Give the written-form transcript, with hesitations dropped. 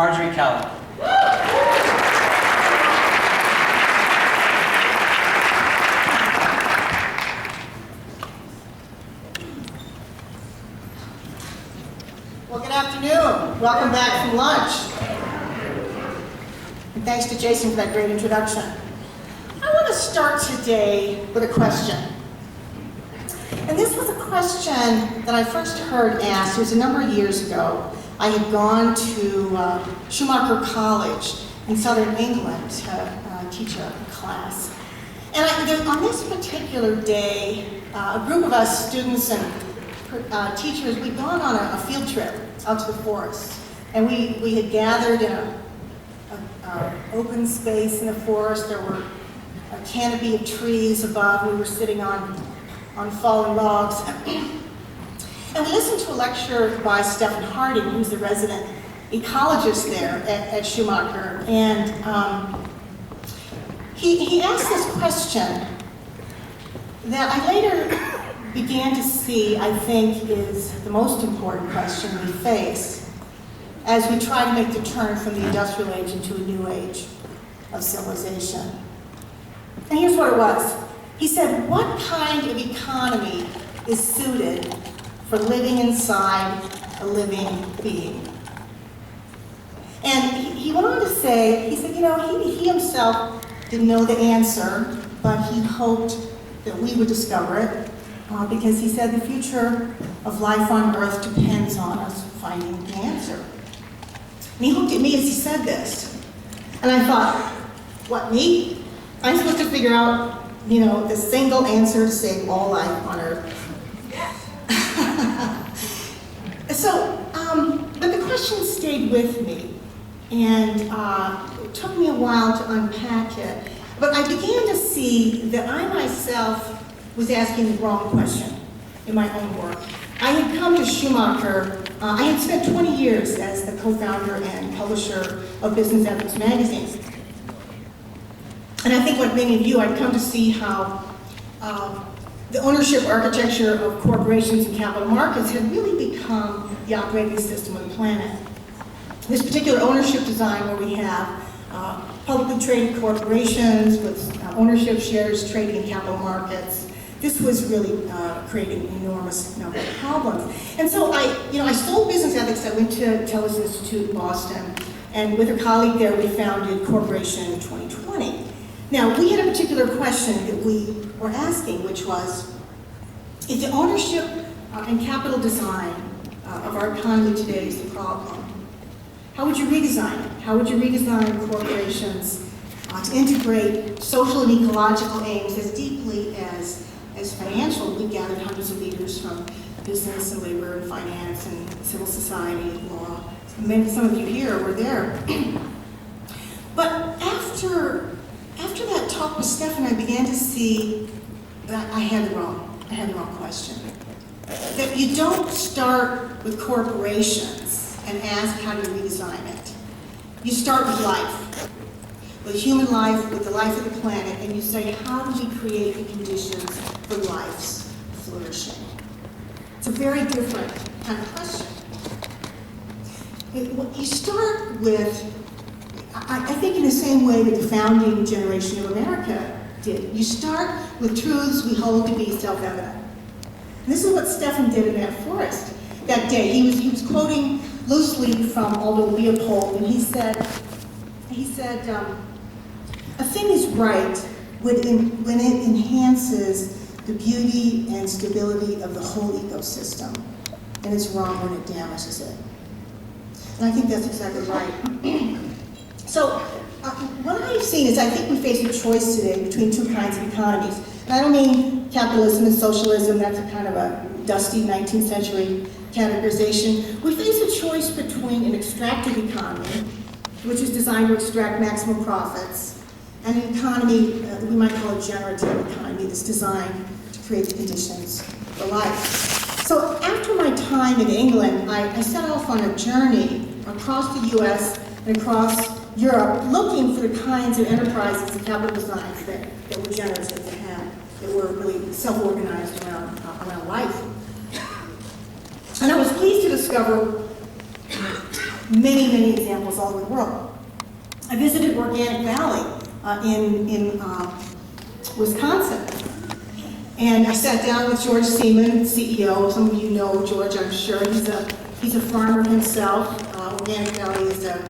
Marjorie Kelly. Well, good afternoon. Welcome back from lunch. And thanks to Jason for that great introduction. I want to start today with a question. And this was a question that I first heard asked. It was a number of years ago. I had gone to Schumacher College in southern England to teach a class. And on this particular day, a group of us, students and teachers, we'd gone on a field trip out to the forest. And we had gathered in an open space in the forest. There were a canopy of trees above. We were sitting on fallen logs. And we listened to a lecture by Stephen Harding, who's the resident ecologist there at Schumacher. And he asked this question that I later began to see, I think, is the most important question we face as we try to make the turn from the industrial age into a new age of civilization. And here's what it was. He said, what kind of economy is suited for living inside a living being? And he went on to say, he said, he himself didn't know the answer, but he hoped that we would discover it. Because he said the future of life on Earth depends on us finding the answer. And he looked at me as he said this. And I thought, what, me? I'm supposed to figure out, the single answer to save all life on Earth. But the question stayed with me. And it took me a while to unpack it. But I began to see that I myself was asking the wrong question in my own work. I had come to Schumacher, I had spent 20 years as the co-founder and publisher of Business Ethics magazine. And I think like many of you, I'd come to see how the ownership architecture of corporations and capital markets had really become the operating system of the planet. This particular ownership design where we have publicly traded corporations with ownership shares trading in capital markets, this was really creating an enormous number of problems. And so I sold business ethics. I went to TELUS Institute in Boston, and with a colleague there, we founded Corporation 2020. Now, we had a particular question that we were asking, which was, if the ownership and capital design of our economy today is the problem, how would you redesign it? How would you redesign corporations to integrate social and ecological aims as deeply as financial? We gathered hundreds of leaders from business and labor and finance and civil society, law. Some of you here were there. But after that talk with Stephen, I began to see that I had the wrong question. That you don't start with corporations and ask how to redesign it. You start with life. With human life, with the life of the planet, and you say, how do we create the conditions for life's flourishing? It's a very different kind of question. You start with, I think in the same way that the founding generation of America did. You start with truths we hold to be self-evident. And this is what Stephen did in that forest that day. He was quoting loosely from Aldo Leopold, and he said, a thing is right when it enhances the beauty and stability of the whole ecosystem, and it's wrong when it damages it. And I think that's exactly right. So what I've seen is I think we face a choice today between two kinds of economies. And I don't mean capitalism and socialism, that's a kind of a dusty 19th century categorization. We face a choice between an extractive economy, which is designed to extract maximum profits, and an economy that we might call a generative economy that's designed to create the conditions for life. So after my time in England, I set off on a journey across the US and across Europe looking for the kinds of enterprises and capital designs that were generative, that were really self-organized around life. And I was pleased to discover many, many examples all over the world. I visited Organic Valley in Wisconsin. And I sat down with George Seaman, CEO. Some of you know George, I'm sure. He's a farmer himself. Organic Valley is a